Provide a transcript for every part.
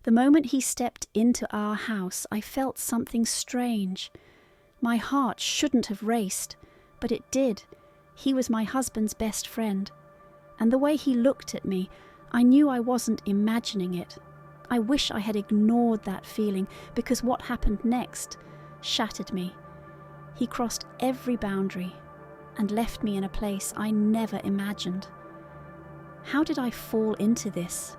The moment he stepped into our house, I felt something strange. My heart shouldn't have raced, but it did. He was my husband's best friend. And the way he looked at me, I knew I wasn't imagining it. I wish I had ignored that feeling, because what happened next shattered me. He crossed every boundary and left me in a place I never imagined. How did I fall into this?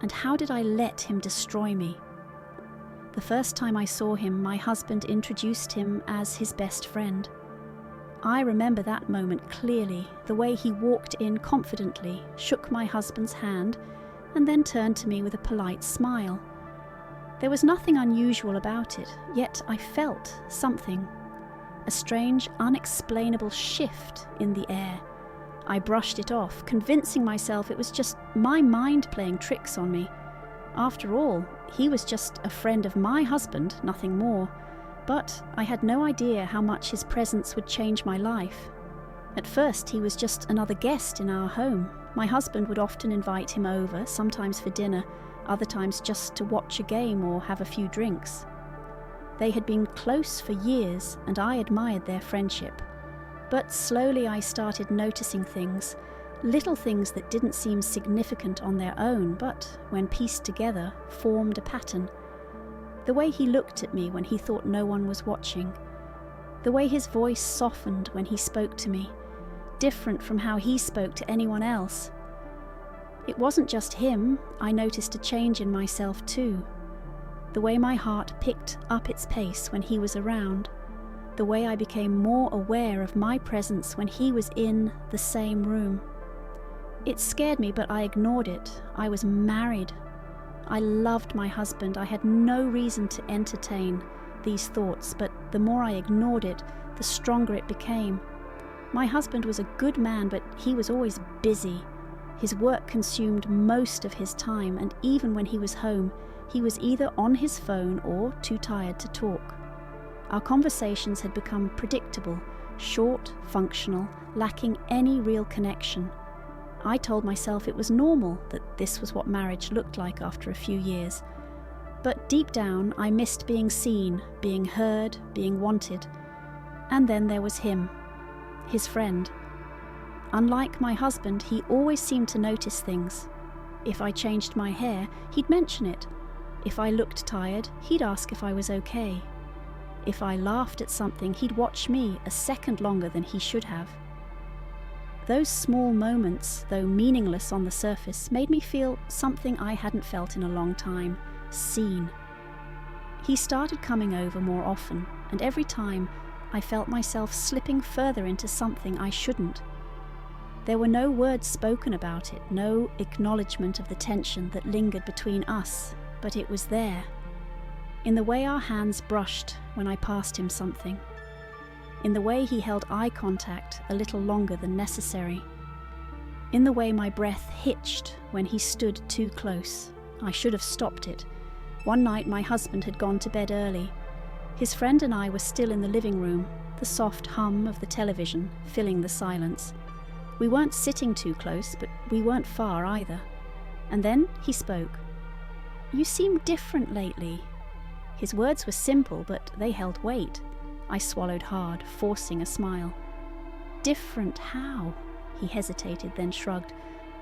And how did I let him destroy me? The first time I saw him, my husband introduced him as his best friend. I remember that moment clearly, the way he walked in confidently, shook my husband's hand, and then turned to me with a polite smile. There was nothing unusual about it, yet I felt something. A strange, unexplainable shift in the air. I brushed it off, convincing myself it was just my mind playing tricks on me. After all, he was just a friend of my husband, nothing more. But I had no idea how much his presence would change my life. At first, he was just another guest in our home. My husband would often invite him over, sometimes for dinner, other times just to watch a game or have a few drinks. They had been close for years, and I admired their friendship. But slowly I started noticing things, little things that didn't seem significant on their own, but, when pieced together, formed a pattern. The way he looked at me when he thought no one was watching. The way his voice softened when he spoke to me, different from how he spoke to anyone else. It wasn't just him, I noticed a change in myself too. The way my heart picked up its pace when he was around. The way I became more aware of my presence when he was in the same room. It scared me, but I ignored it. I was married. I loved my husband. I had no reason to entertain these thoughts, but the more I ignored it, the stronger it became. My husband was a good man, but he was always busy. His work consumed most of his time, and even when he was home, he was either on his phone or too tired to talk. Our conversations had become predictable, short, functional, lacking any real connection. I told myself it was normal, that this was what marriage looked like after a few years. But deep down, I missed being seen, being heard, being wanted. And then there was him, his friend. Unlike my husband, he always seemed to notice things. If I changed my hair, he'd mention it. If I looked tired, he'd ask if I was okay. If I laughed at something, he'd watch me a second longer than he should have. Those small moments, though meaningless on the surface, made me feel something I hadn't felt in a long time, seen. He started coming over more often, and every time I felt myself slipping further into something I shouldn't. There were no words spoken about it, no acknowledgement of the tension that lingered between us, but it was there. In the way our hands brushed when I passed him something. In the way he held eye contact a little longer than necessary. In the way my breath hitched when he stood too close. I should have stopped it. One night my husband had gone to bed early. His friend and I were still in the living room, the soft hum of the television filling the silence. We weren't sitting too close, but we weren't far either. And then he spoke. "You seem different lately." His words were simple, but they held weight. I swallowed hard, forcing a smile. "Different how?" He hesitated, then shrugged.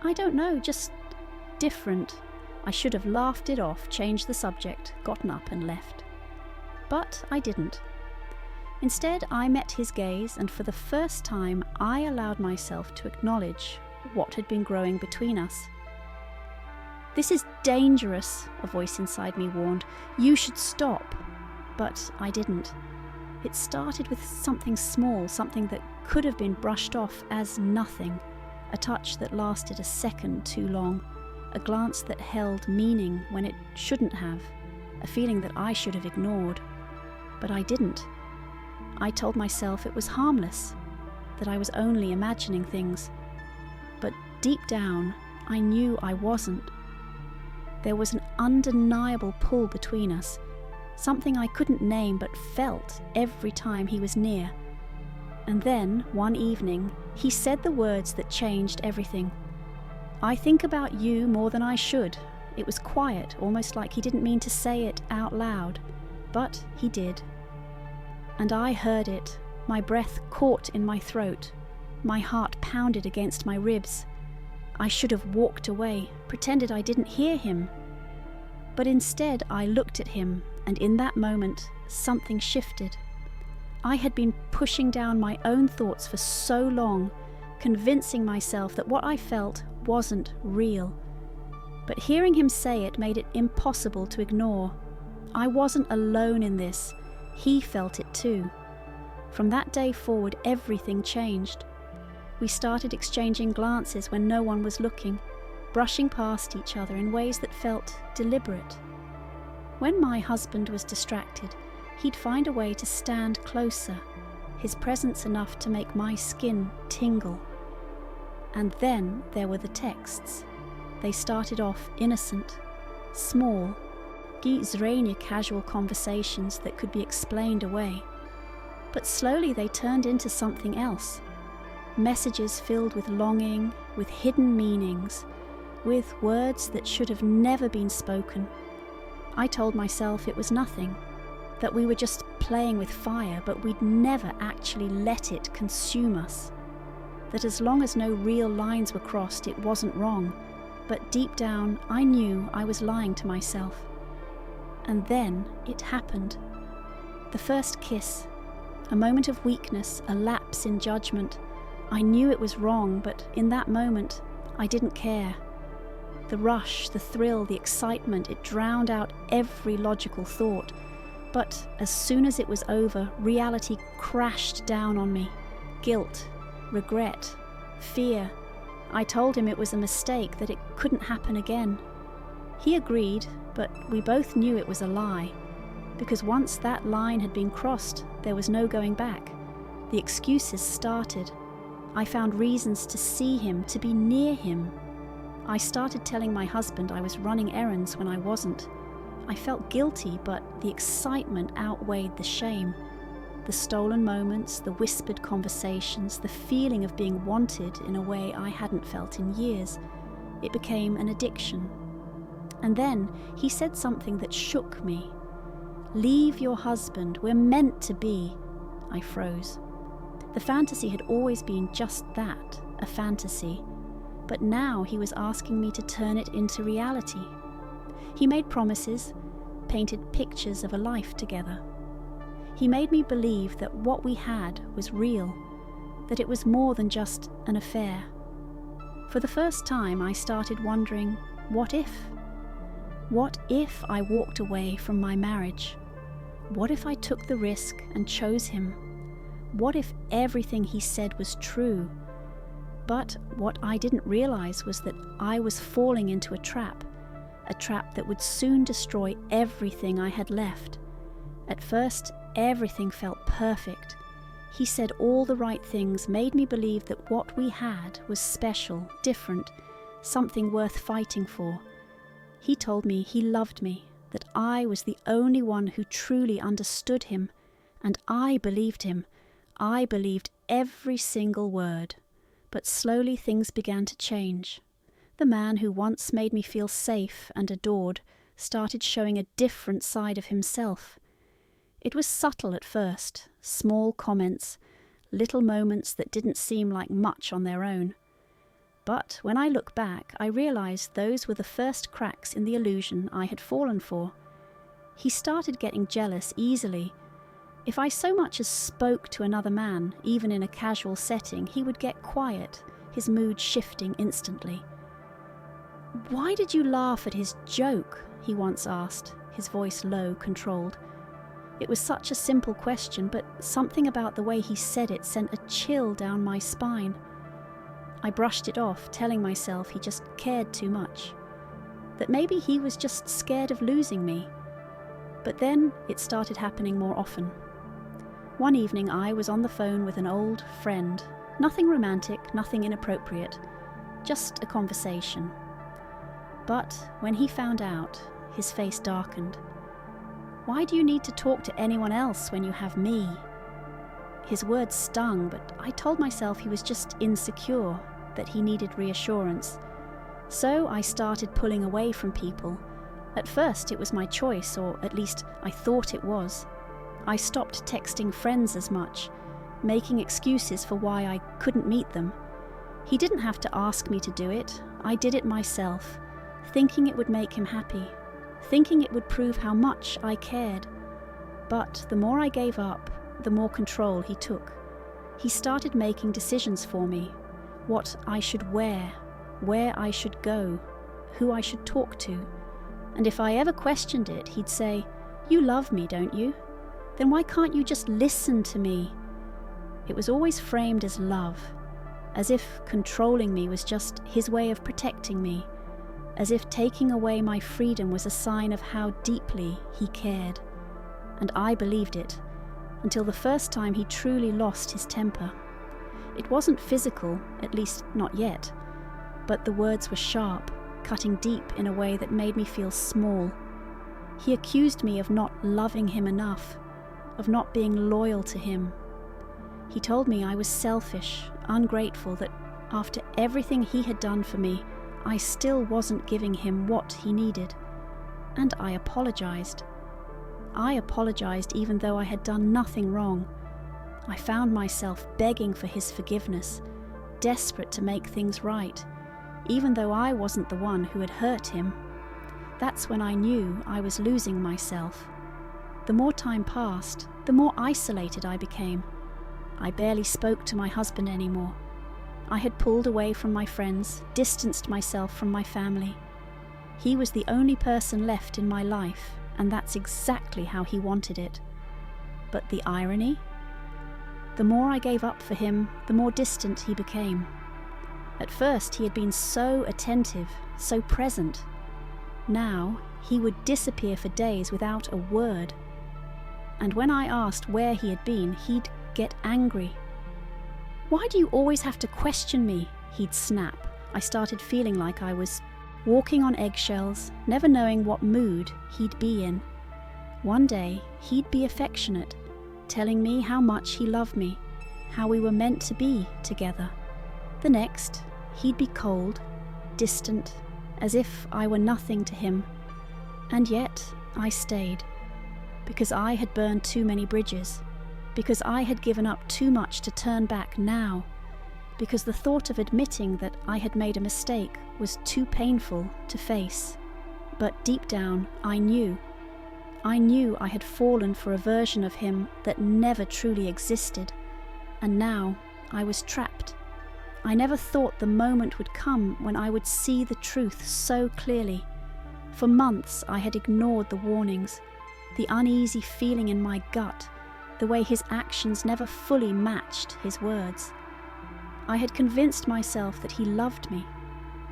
"I don't know, just different." I should have laughed it off, changed the subject, gotten up and left. But I didn't. Instead, I met his gaze, and for the first time, I allowed myself to acknowledge what had been growing between us. "This is dangerous," a voice inside me warned. "You should stop." But I didn't. It started with something small, something that could have been brushed off as nothing, a touch that lasted a second too long, a glance that held meaning when it shouldn't have, a feeling that I should have ignored. But I didn't. I told myself it was harmless, that I was only imagining things. But deep down, I knew I wasn't. There was an undeniable pull between us, something I couldn't name but felt every time he was near. And then, one evening, he said the words that changed everything. "I think about you more than I should," It was quiet, almost like he didn't mean to say it out loud, but he did. And I heard it, my breath caught in my throat, my heart pounded against my ribs. I should have walked away, pretended I didn't hear him. But instead I looked at him, and in that moment, something shifted. I had been pushing down my own thoughts for so long, convincing myself that what I felt wasn't real. But hearing him say it made it impossible to ignore. I wasn't alone in this. He felt it too. From that day forward, everything changed. We started exchanging glances when no one was looking, brushing past each other in ways that felt deliberate. When my husband was distracted, he'd find a way to stand closer, his presence enough to make my skin tingle. And then there were the texts. They started off innocent, small, gizrania casual conversations that could be explained away. But slowly they turned into something else. Messages filled with longing, with hidden meanings, with words that should have never been spoken. I told myself it was nothing, that we were just playing with fire, but we'd never actually let it consume us. That as long as no real lines were crossed, it wasn't wrong, but deep down I knew I was lying to myself. And then it happened. The first kiss, a moment of weakness, a lapse in judgment. I knew it was wrong, but in that moment, I didn't care. The rush, the thrill, the excitement, it drowned out every logical thought. But as soon as it was over, reality crashed down on me. Guilt, regret, fear. I told him it was a mistake, that it couldn't happen again. He agreed, but we both knew it was a lie. Because once that line had been crossed, there was no going back. The excuses started. I found reasons to see him, to be near him. I started telling my husband I was running errands when I wasn't. I felt guilty, but the excitement outweighed the shame. The stolen moments, the whispered conversations, the feeling of being wanted in a way I hadn't felt in years. It became an addiction. And then he said something that shook me. "Leave your husband, we're meant to be." I froze. The fantasy had always been just that, a fantasy. But now he was asking me to turn it into reality. He made promises, painted pictures of a life together. He made me believe that what we had was real, that it was more than just an affair. For the first time, I started wondering, what if? What if I walked away from my marriage? What if I took the risk and chose him? What if everything he said was true? But what I didn't realize was that I was falling into a trap that would soon destroy everything I had left. At first, everything felt perfect. He said all the right things, made me believe that what we had was special, different, something worth fighting for. He told me he loved me, that I was the only one who truly understood him, and I believed him. I believed every single word. But slowly things began to change. The man who once made me feel safe and adored started showing a different side of himself. It was subtle at first, small comments, little moments that didn't seem like much on their own. But when I look back, I realized those were the first cracks in the illusion I had fallen for. He started getting jealous easily. If I so much as spoke to another man, even in a casual setting, he would get quiet, his mood shifting instantly. "Why did you laugh at his joke?" he once asked, his voice low, controlled. It was such a simple question, but something about the way he said it sent a chill down my spine. I brushed it off, telling myself he just cared too much, that maybe he was just scared of losing me. But then it started happening more often. One evening I was on the phone with an old friend. Nothing romantic, nothing inappropriate, just a conversation. But when he found out, his face darkened. "Why do you need to talk to anyone else when you have me?" His words stung, but I told myself he was just insecure, that he needed reassurance. So I started pulling away from people. At first it was my choice, or at least I thought it was. I stopped texting friends as much, making excuses for why I couldn't meet them. He didn't have to ask me to do it. I did it myself, thinking it would make him happy, thinking it would prove how much I cared. But the more I gave up, the more control he took. He started making decisions for me, what I should wear, where I should go, who I should talk to. And if I ever questioned it, he'd say, "You love me, don't you? Then why can't you just listen to me?" It was always framed as love, as if controlling me was just his way of protecting me, as if taking away my freedom was a sign of how deeply he cared. And I believed it, until the first time he truly lost his temper. It wasn't physical, at least not yet, but the words were sharp, cutting deep in a way that made me feel small. He accused me of not loving him enough, of not being loyal to him. He told me I was selfish, ungrateful, that after everything he had done for me, I still wasn't giving him what he needed. And I apologized. I apologized even though I had done nothing wrong. I found myself begging for his forgiveness, desperate to make things right, even though I wasn't the one who had hurt him. That's when I knew I was losing myself. The more time passed, the more isolated I became. I barely spoke to my husband anymore. I had pulled away from my friends, distanced myself from my family. He was the only person left in my life, and that's exactly how he wanted it. But the irony? The more I gave up for him, the more distant he became. At first he had been so attentive, so present. Now he would disappear for days without a word. And when I asked where he had been, he'd get angry. "Why do you always have to question me?" he'd snap. I started feeling like I was walking on eggshells, never knowing what mood he'd be in. One day he'd be affectionate, telling me how much he loved me, how we were meant to be together. The next, he'd be cold, distant, as if I were nothing to him. And yet I stayed, because I had burned too many bridges, because I had given up too much to turn back now, because the thought of admitting that I had made a mistake was too painful to face. But deep down, I knew I had fallen for a version of him that never truly existed, and now I was trapped. I never thought the moment would come when I would see the truth so clearly. For months I had ignored the warnings, the uneasy feeling in my gut, the way his actions never fully matched his words. I had convinced myself that he loved me,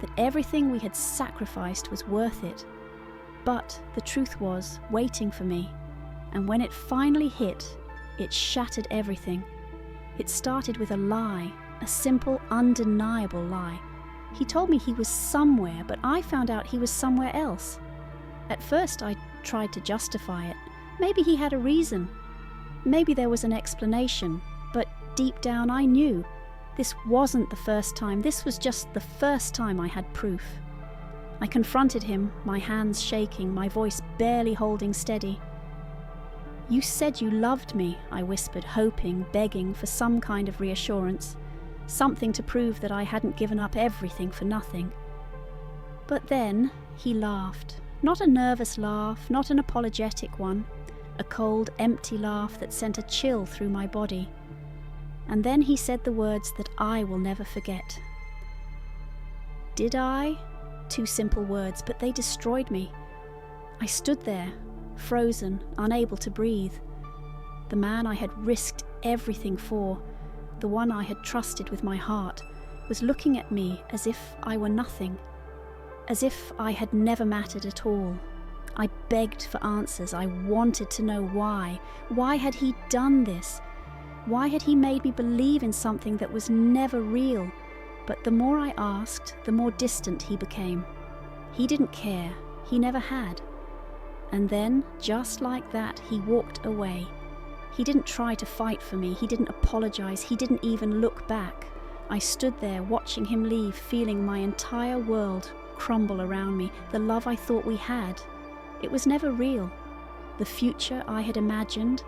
that everything we had sacrificed was worth it. But the truth was waiting for me, and when it finally hit, it shattered everything. It started with a lie, a simple, undeniable lie. He told me he was somewhere, but I found out he was somewhere else. At first I tried to justify it. Maybe he had a reason. Maybe there was an explanation, but deep down I knew this wasn't the first time. This was just the first time I had proof. I confronted him, my hands shaking, my voice barely holding steady. "You said you loved me," I whispered, hoping, begging for some kind of reassurance, something to prove that I hadn't given up everything for nothing. But then he laughed. Not a nervous laugh, not an apologetic one, a cold, empty laugh that sent a chill through my body. And then he said the words that I will never forget. Did I? 2 simple words, but they destroyed me. I stood there, frozen, unable to breathe. The man I had risked everything for, the one I had trusted with my heart, was looking at me as if I were nothing, as if I had never mattered at all. I begged for answers. I wanted to know why. Why had he done this? Why had he made me believe in something that was never real? But the more I asked, the more distant he became. He didn't care. He never had. And then, just like that, he walked away. He didn't try to fight for me. He didn't apologize. He didn't even look back. I stood there watching him leave, feeling my entire world crumble around me, the love I thought we had. It was never real. The future I had imagined,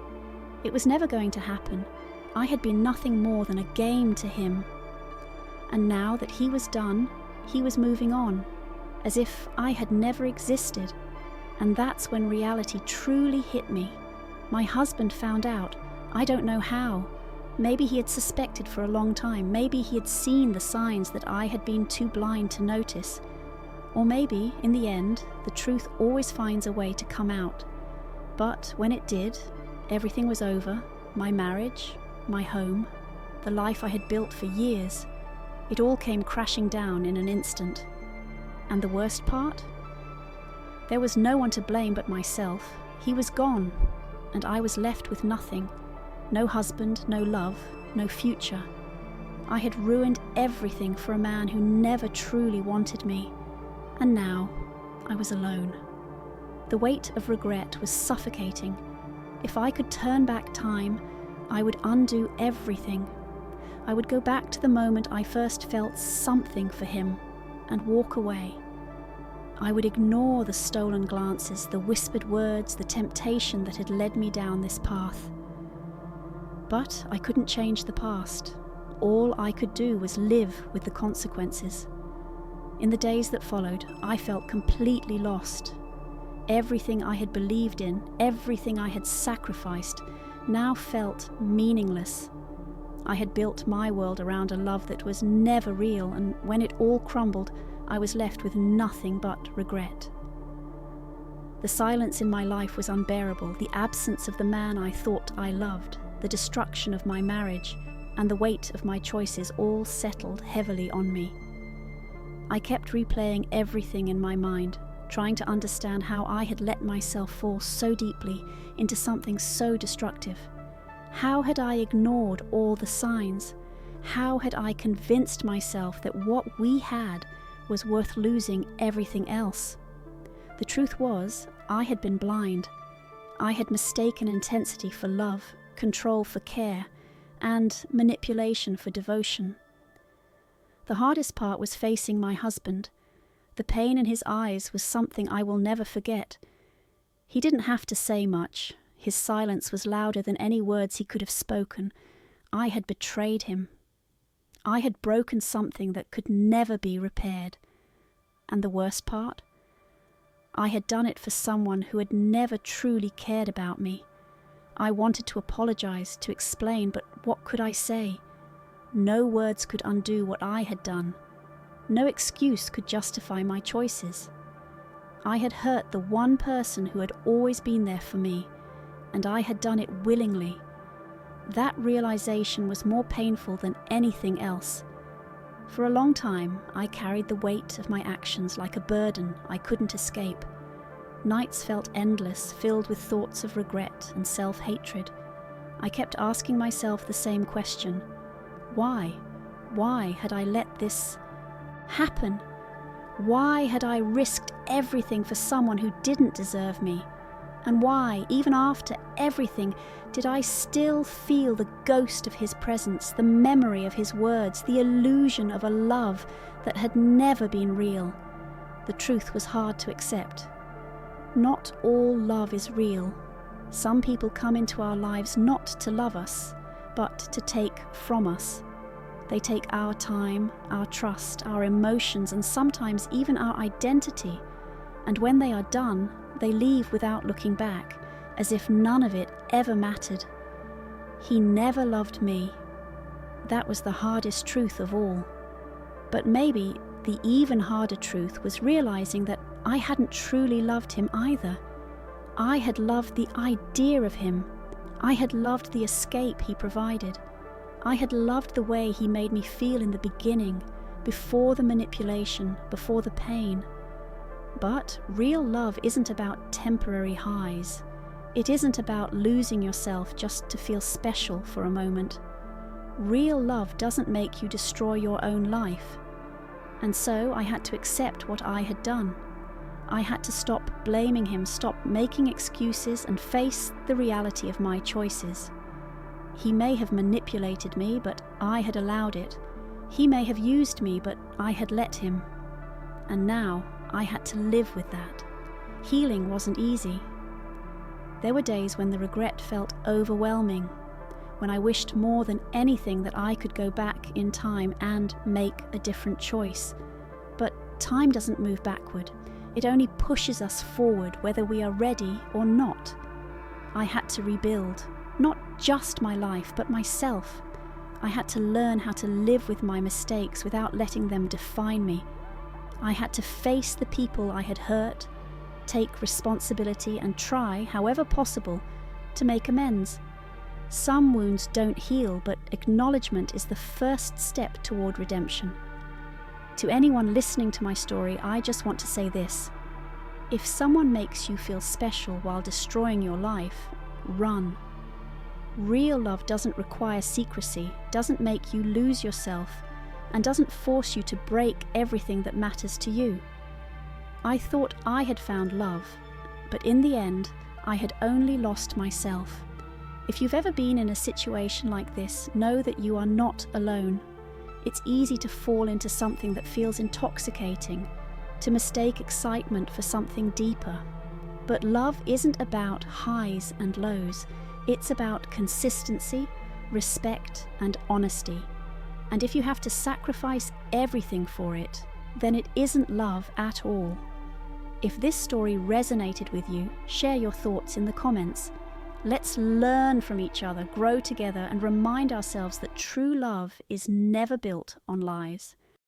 it was never going to happen. I had been nothing more than a game to him. And now that he was done, he was moving on, as if I had never existed. And that's when reality truly hit me. My husband found out. I don't know how. Maybe he had suspected for a long time. Maybe he had seen the signs that I had been too blind to notice. Or maybe, in the end, the truth always finds a way to come out. But when it did, everything was over. My marriage, my home, the life I had built for years. It all came crashing down in an instant. And the worst part? There was no one to blame but myself. He was gone, and I was left with nothing. No husband, no love, no future. I had ruined everything for a man who never truly wanted me. And now, I was alone. The weight of regret was suffocating. If I could turn back time, I would undo everything. I would go back to the moment I first felt something for him and walk away. I would ignore the stolen glances, the whispered words, the temptation that had led me down this path. But I couldn't change the past. All I could do was live with the consequences. In the days that followed, I felt completely lost. Everything I had believed in, everything I had sacrificed, now felt meaningless. I had built my world around a love that was never real, and when it all crumbled, I was left with nothing but regret. The silence in my life was unbearable, the absence of the man I thought I loved, the destruction of my marriage, and the weight of my choices all settled heavily on me. I kept replaying everything in my mind, trying to understand how I had let myself fall so deeply into something so destructive. How had I ignored all the signs? How had I convinced myself that what we had was worth losing everything else? The truth was, I had been blind. I had mistaken intensity for love, control for care, and manipulation for devotion. The hardest part was facing my husband. The pain in his eyes was something I will never forget. He didn't have to say much. His silence was louder than any words he could have spoken. I had betrayed him. I had broken something that could never be repaired. And the worst part? I had done it for someone who had never truly cared about me. I wanted to apologize, to explain, but what could I say? No words could undo what I had done. No excuse could justify my choices. I had hurt the one person who had always been there for me, and I had done it willingly. That realization was more painful than anything else. For a long time, I carried the weight of my actions like a burden I couldn't escape. Nights felt endless, filled with thoughts of regret and self-hatred. I kept asking myself the same question. Why? Why had I let this happen? Why had I risked everything for someone who didn't deserve me? And why, even after everything, did I still feel the ghost of his presence, the memory of his words, the illusion of a love that had never been real? The truth was hard to accept. Not all love is real. Some people come into our lives not to love us, but to take from us. They take our time, our trust, our emotions, and sometimes even our identity. And when they are done, they leave without looking back, as if none of it ever mattered. He never loved me. That was the hardest truth of all. But maybe the even harder truth was realizing that I hadn't truly loved him either. I had loved the idea of him. I had loved the escape he provided. I had loved the way he made me feel in the beginning, before the manipulation, before the pain. But real love isn't about temporary highs. It isn't about losing yourself just to feel special for a moment. Real love doesn't make you destroy your own life. And so I had to accept what I had done. I had to stop blaming him, stop making excuses, and face the reality of my choices. He may have manipulated me, but I had allowed it. He may have used me, but I had let him. and now I had to live with that. Healing wasn't easy. There were days when the regret felt overwhelming, when I wished more than anything that I could go back in time and make a different choice. But time doesn't move backward. It only pushes us forward, whether we are ready or not. I had to rebuild, not just my life, but myself. I had to learn how to live with my mistakes without letting them define me. I had to face the people I had hurt, take responsibility, and try, however possible, to make amends. Some wounds don't heal, but acknowledgement is the first step toward redemption. To anyone listening to my story, I just want to say this. If someone makes you feel special while destroying your life, run. Real love doesn't require secrecy, doesn't make you lose yourself, and doesn't force you to break everything that matters to you. I thought I had found love, but in the end, I had only lost myself. If you've ever been in a situation like this, know that you are not alone. It's easy to fall into something that feels intoxicating, to mistake excitement for something deeper. But love isn't about highs and lows. It's about consistency, respect, and honesty. And if you have to sacrifice everything for it, then it isn't love at all. If this story resonated with you, share your thoughts in the comments. Let's learn from each other, grow together, and remind ourselves that true love is never built on lies.